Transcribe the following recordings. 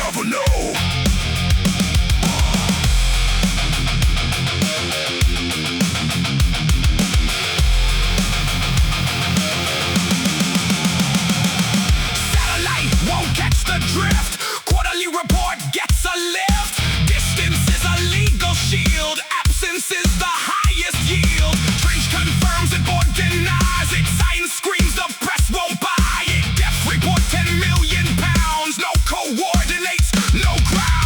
never know. Satellite won't catch the drift. Quarterly report gets a lift. Distance is a legal shield. Absence is the highest yield. Trench confirms it, board denies it. Science screams, the press won't buy it. Death report, 10 million pounds. No coordinates, no ground.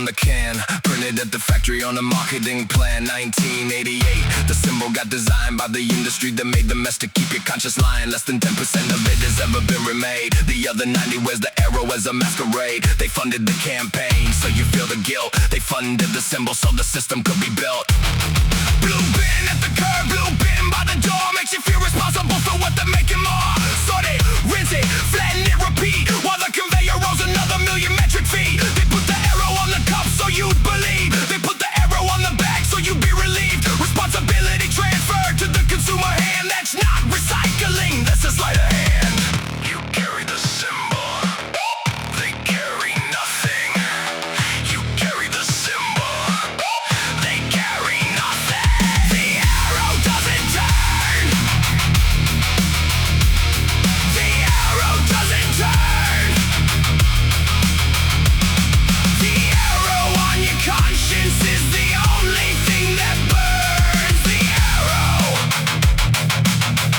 on the can, printed at the factory on a marketing plan. 1988, the symbol got designed by the industry that made the mess to keep your conscious lying. Less than 10% of it has ever been remade. The other 90 wears the arrow as a masquerade. They funded the campaign, so you feel the guilt. They funded the symbol so the system could be built. Blue bin at the curb, blue bin by the door, makes you feel responsible for what they're making more. Sort it, rinse it, flatten it, repeat, while the conveyor rolls another million metric feet. They put the arrow on the cup so you'd believe. They put the arrow on the bag so you'd be relieved. Responsibility transferred to the consumer hand. That's not recycling, that's a sleight of hand. You carry the symbol, they carry nothing. You carry the symbol, they carry nothing. The arrow doesn't turn. The arrow doesn't turn. The arrow on your conscience is the only thing that burns. The arrow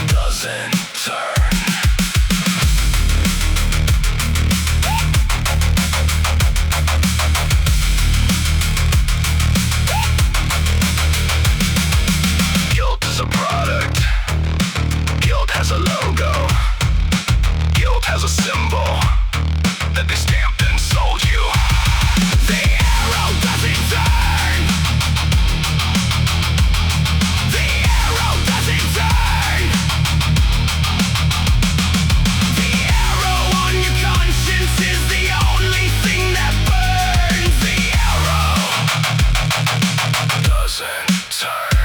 doesn't turn. Guilt is a product. Guilt has a logo. Guilt has a symbol that they stamped and sold you. The arrow doesn't turn. The arrow doesn't turn. The arrow on your conscience is the only thing that burns. The arrow doesn't turn.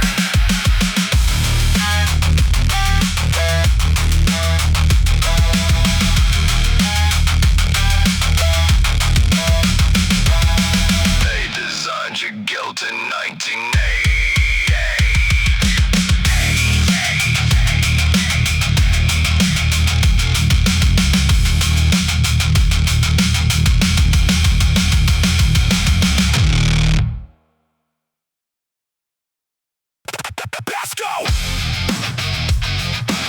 They designed your guilt in 1988. Let's go!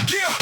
Yeah!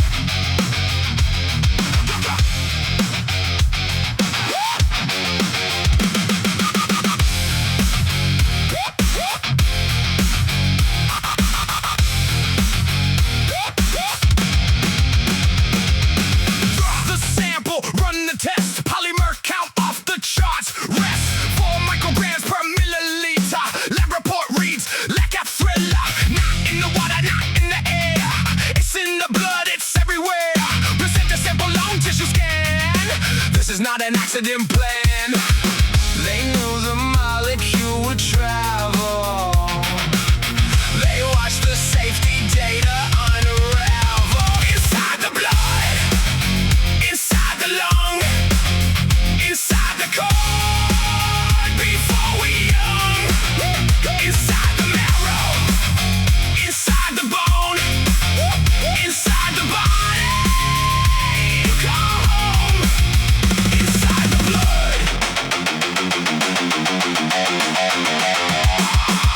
The sample, run the test. Polymer count off the charts. Rest 4 micrograms per milliliter. Lab report reads like a thriller. Not in the water, not in the air. It's in the blood, it's everywhere. Present the sample long tissue scan. This is not an accident plan. They knew the molecule would travel. They watched the safety data unravel. Inside the blood, inside the lung, inside the cord, before we young. Inside the marrow, inside the bone, inside the body. You come home, inside the blood.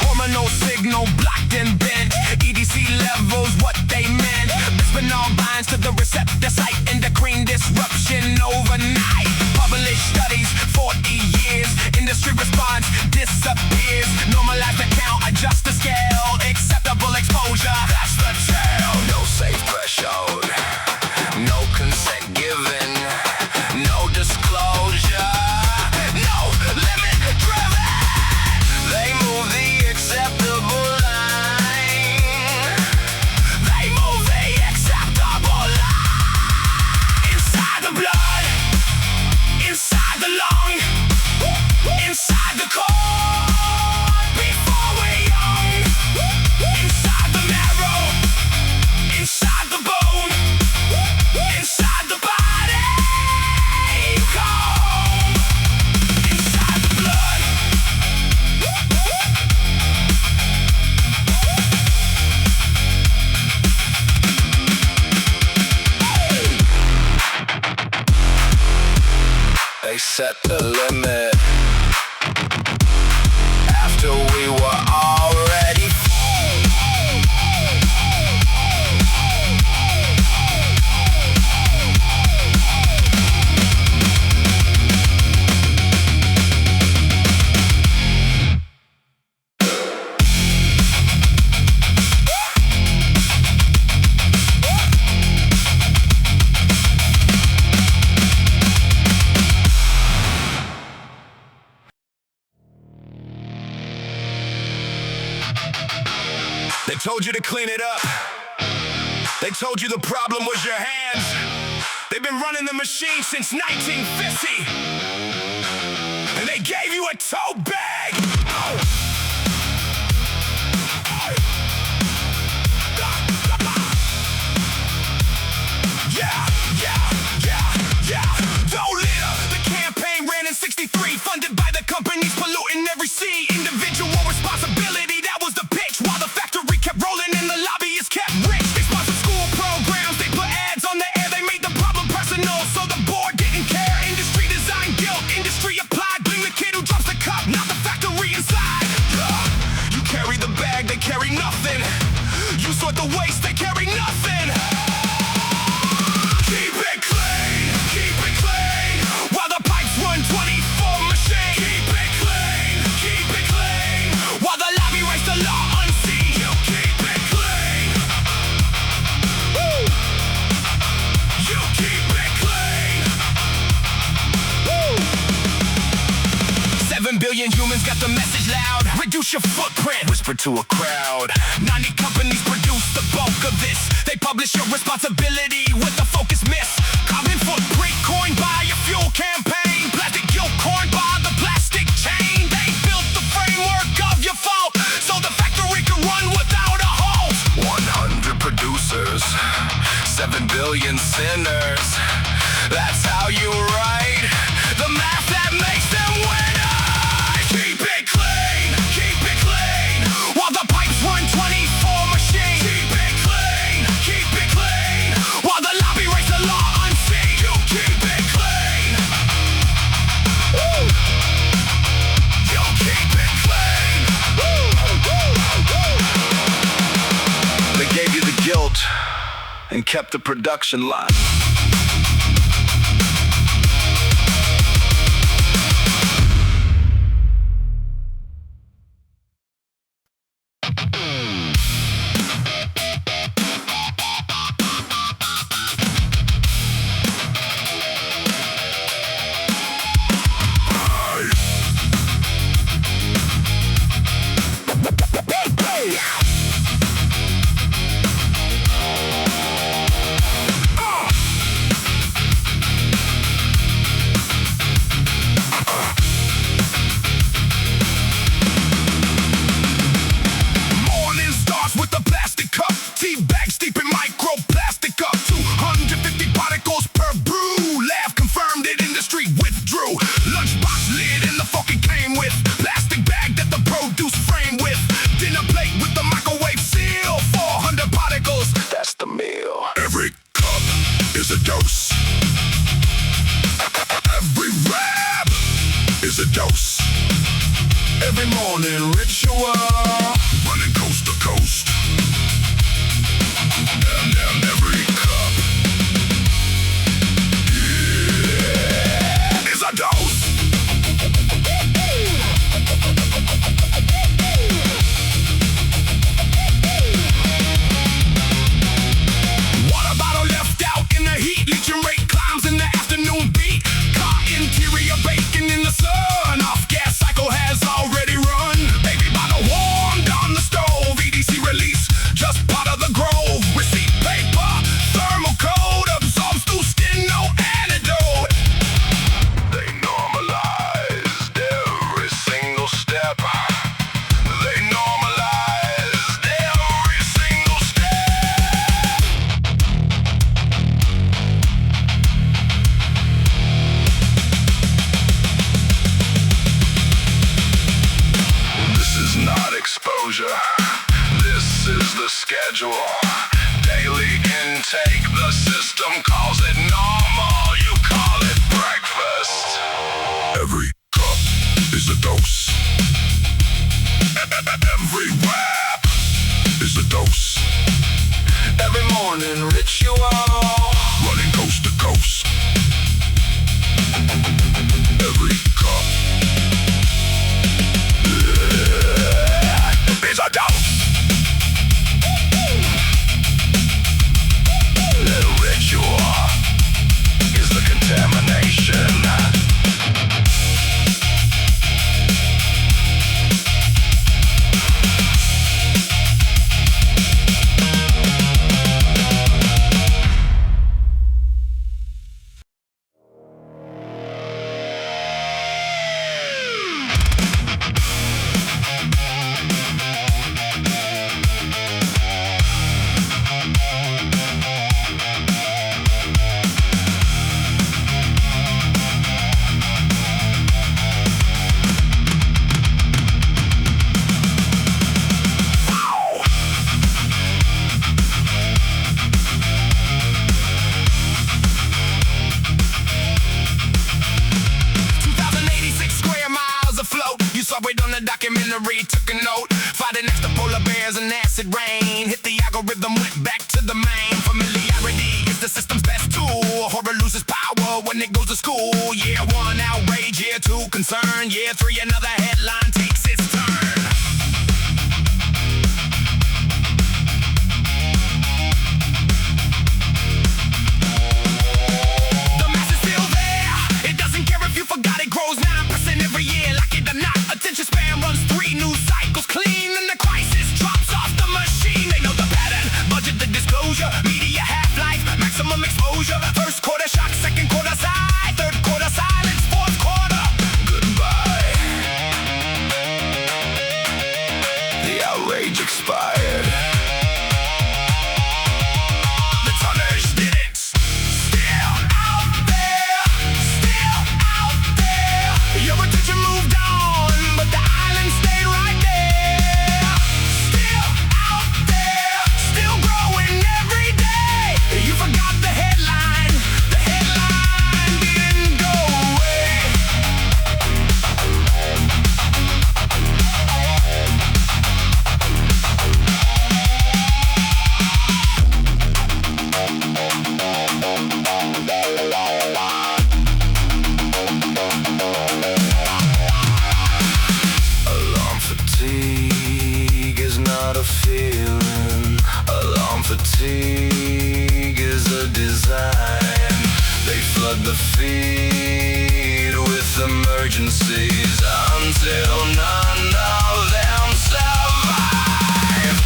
Hormonal signal blocked and bent. EDC levels what they meant. Bisphenol binds to the receptor site. Endocrine disruption overnight. Published studies, 40 years. Industry response disappears. Normalize the count, adjust the scale. Acceptable exposure, that's the tale. No safe threshold, no consent given, no disclosure, no limit driven. They move the acceptable line. They move the acceptable line. Inside the blood, inside the lung, inside the cord, before we're young. Inside the marrow, inside the bone, inside the body. You come inside the blood. They set the limit after we were already They told you to clean it up. They told you the problem was your hands. They've been running the machine since 1950. And they gave you a tote bag. Don't litter. The campaign ran in 63, funded by the companies polluting every sea. Individual responsibility, that was the pitch. While the factory kept rolling and the lobbyists kept rich. They sponsored school programs, they put ads on the air. They made the problem personal, so the board didn't care. Industry design guilt, industry applied. Blame the kid who drops the cup, not the factory inside. You carry the bag, they carry nothing. You sort the waste, they carry nothing. Keep it clean, keep it clean. While the pipes run 24 machine. Keep it clean. While the lobby writes the law unseen. You keep it clean. Woo. You keep it clean. Woo. 7 billion humans got the message loud. Reduce your footprint, whisper to a crowd. 90 companies produce the bulk of this. They publish your responsibility with the focus miss. Carbon footprint coined by your fuel campaign. Plastic guilt coined by the plastic chain. They built the framework of your fault, so the factory can run without a halt. 100 producers, 7 billion sinners. That's how you write the math that makes them winners. Keep it clean, keep it clean. While the pipes run 24 machine. Keep it clean. While the lobby writes the law unseen. You keep it clean. Woo. You keep it clean. They gave you the guilt and kept the production line. Microplastic up 250 particles per brew. Lab confirmed it, industry withdrew. Lunchbox lid and the fucking came with plastic bag that the produce frame with. Dinner plate with the microwave seal. 400 particles, that's the meal. Every cup is a dose. Every wrap is a dose. Every morning ritual, running coast to coast. And every cup is a dose. Water bottle left out in the heat. Leaching rate climbs in the afternoon beat. Car interior baking in the sun. Off gas cycle has already run. Baby bottle warmed on the stove. EDC release, just part of the grove. Receipt paper, thermal code, absorbs through skin, no antidote. They normalized every single step. They normalized every single step. This is not exposure. This is the schedule. Daily intake, the system calls it normal. You call it breakfast. Every cup is a dose. Every wrap is a dose. Every morning ritual, running coast to coast. Every cup is a dose. The ritual is a documentary, took a note. Fighting next to polar bears and acid rain. Hit the algorithm, went back to the main. Familiarity is the system's best tool. Horror loses power when it goes to school. Year one, outrage. Year two, concern. Year three, another headline takes its turn. The mass is still there. It doesn't care if you forgot, it grows 9% every year. Like it or not, attention span runs 3 news cycles clean. And the crisis drops off the machine. They know the pattern, budget the disclosure. Media half-life, maximum exposure. First quarter shock, second quarter sigh. Third quarter silence, fourth quarter goodbye. The outrage expired. The tonnage didn't. Still out there, still out there. Your attention moved on, but the island stayed right there. Still out there, still growing every day. You forgot the headline didn't go away. Alarm fatigue is not a feeling. Alarm fatigue is a design. They flood the feed with emergencies until none of them survive.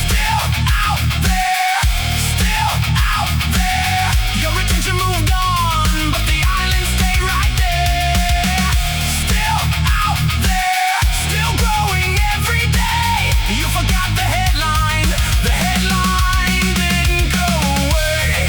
Still out there, still out there. Your attention moved on, but the island stayed right there. Still out there, still growing every day. You forgot the headline didn't go away.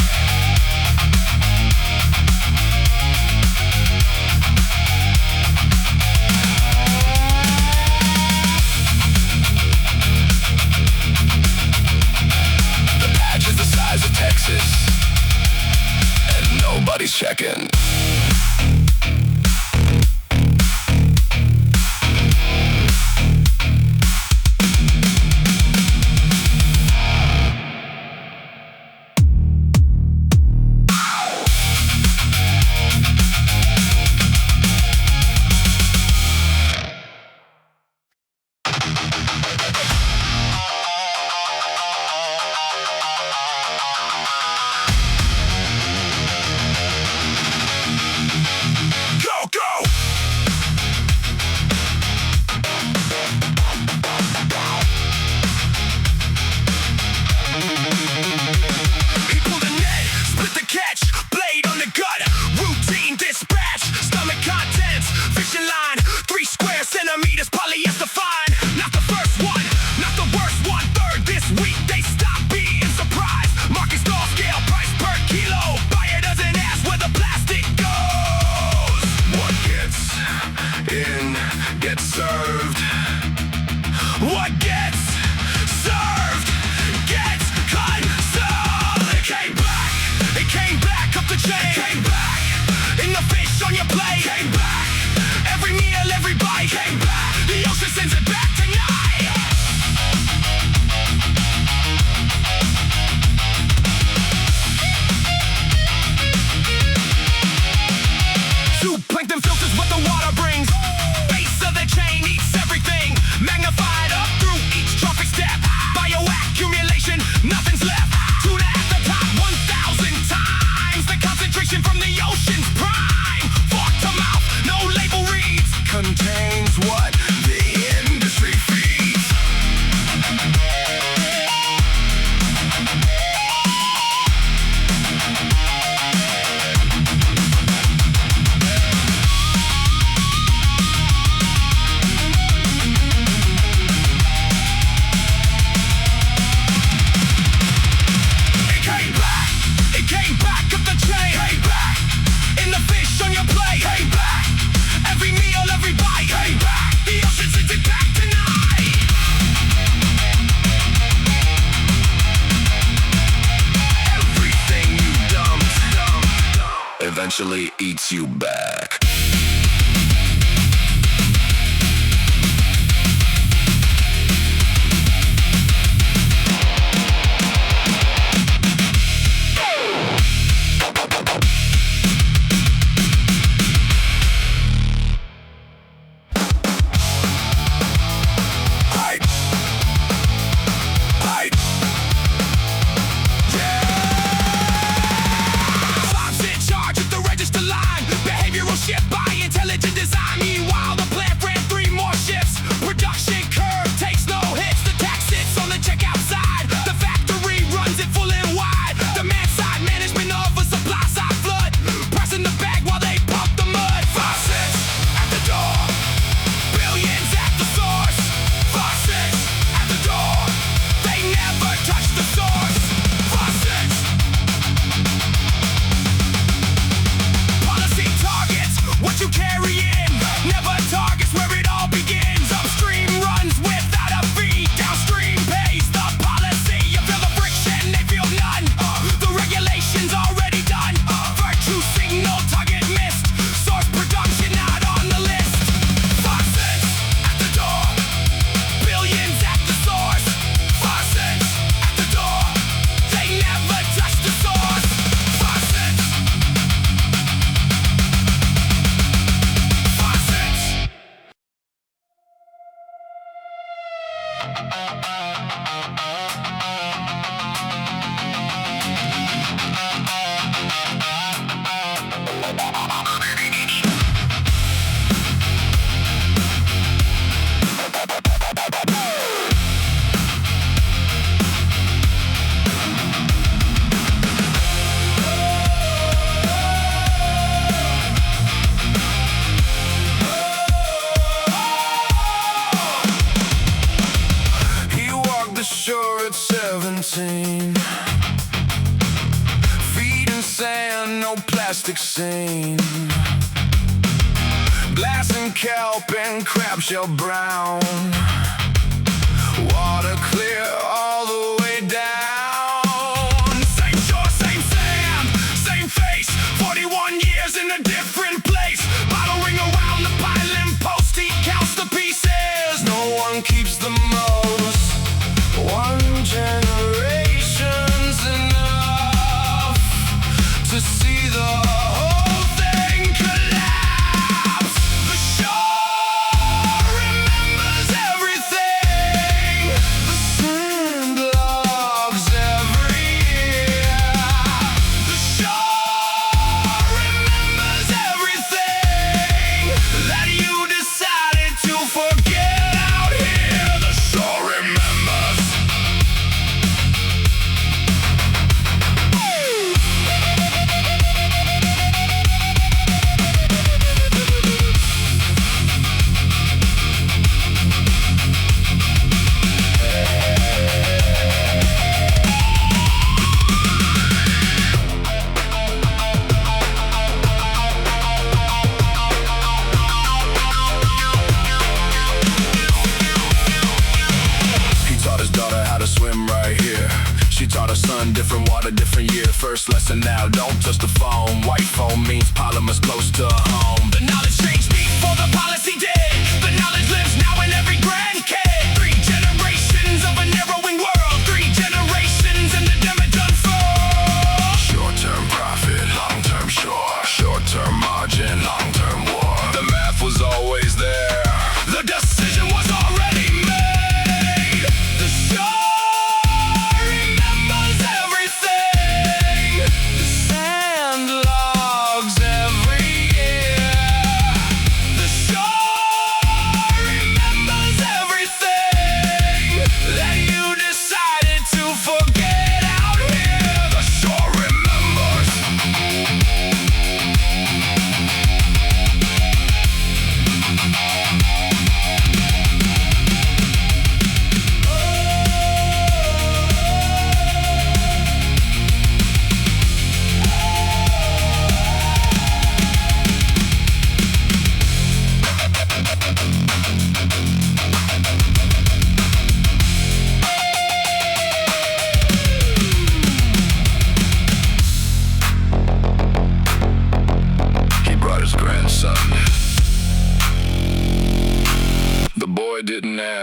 The patch is the size of Texas, and nobody's checking. eventually eats you back. Ship by intelligent design. Meanwhile, the plant ran 3 more shifts. Production curve takes no hits. The tax sits on the checkout side. The factory runs it full and wide. Demand side management of a supply side flood. Pressing the bag while they pump the mud. Faucets at the door. Billions at the source. Faucets at the door. They never touch the source. Faucets. Policy targets what you carry in, never targets where it all begins. Upstream runs without a fee, downstream pays the policy. You feel the friction, they feel none. The regulation's already done. Virtue signal, target missed. Source production not on the list. Faucets at the door. Billions at the source. Faucets at the door. They never touch the source. Faucets. Sure, at 17, feet in sand, no plastic scene. Glass and kelp and crab shell brown. Water clear all the way down. Same shore, same sand, same face. 41 years in a different place. Bottle ring around the piling post. He counts the pieces. No one keeps the most. One generation's enough to see the whole thing collapse. The shore remembers everything. The sand logs every year. The shore remembers everything that you decided to forget out here. The shore remembers. Swim right here. She taught her son different water, different year. First lesson now, don't touch the phone. White foam means polymers close to home. The knowledge changed before the policy did. The knowledge lives now in every grandkid. 3 generations of a narrowing world. 3 generations and the damage unfurled. Short-term profit, long-term shore. Short-term margin, long-term war. The math was always there. The decision was already made. The shore remembers everything. The sand logs every year. The shore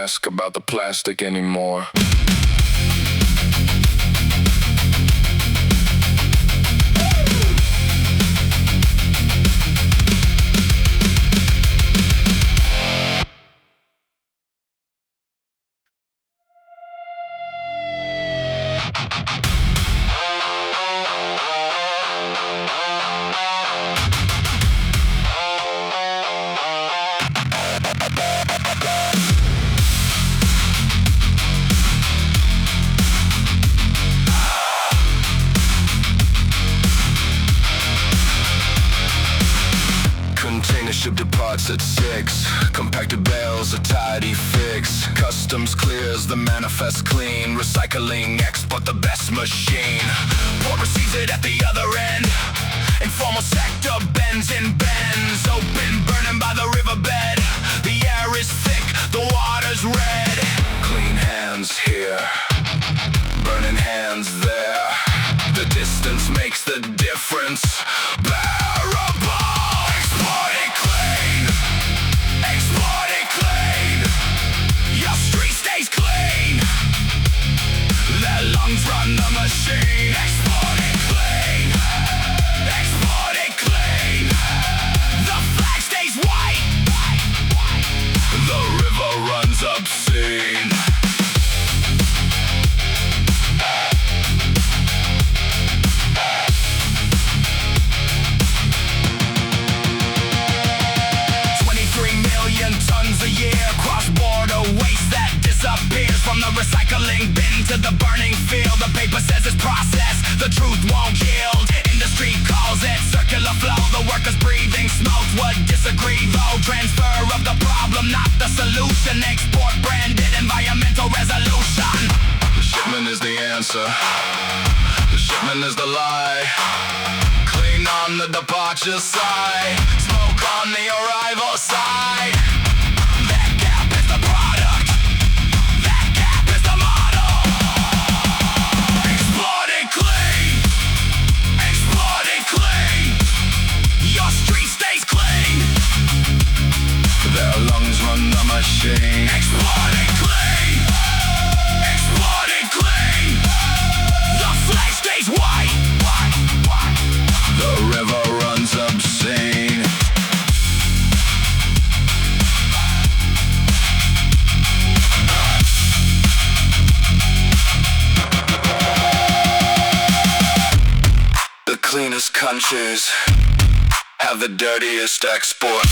ask about the plastic anymore. Ship departs at 6. Compacted bales, a tidy fix. Customs clears, the manifest clean. Recycling export, the best machine. Port receives it at the other end. Informal sector bends and bends. Open, burning by the riverbed. The air is thick, the water's red. Clean hands here, burning hands there. The distance makes the difference. Bearable. Run the machine. Export it clean. Export it clean. The flag stays white. The river runs obscene. 23 million tons a year. Cross-border waste that disappears from the recycling bin to the burning field. The paper says it's processed, the truth won't yield. Industry calls it circular flow. The workers breathing smoke would disagree though. Transfer of the problem, not the solution. Export branded environmental resolution. The shipment is the answer. The shipment is the lie. Clean on the departure side. Smoke on the arrival side. That gap is the product. That gap is the model. Export it clean. Export it clean. Your street stays clean. Their lungs run the machine. Export it clean. Export it clean. The flag stays white. The river runs obscene. The cleanest countries have the dirtiest export.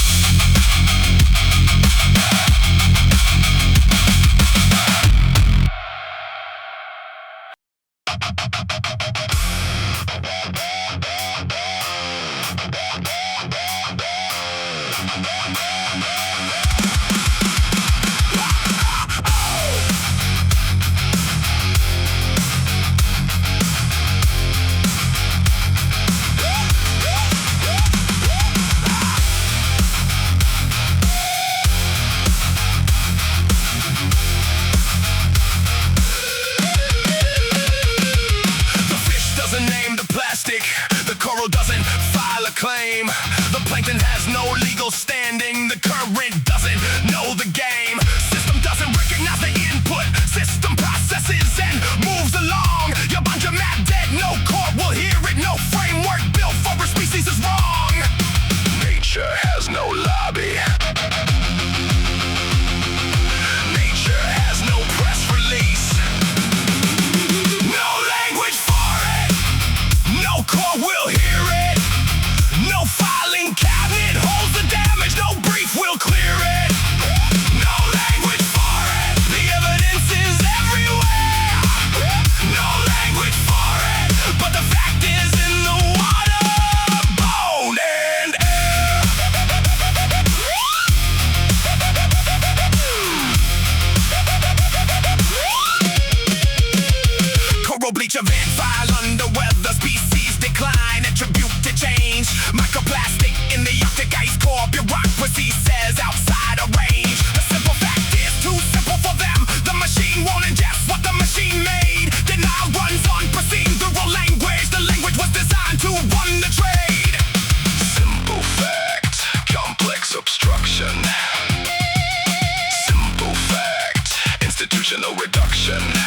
Emotional reduction.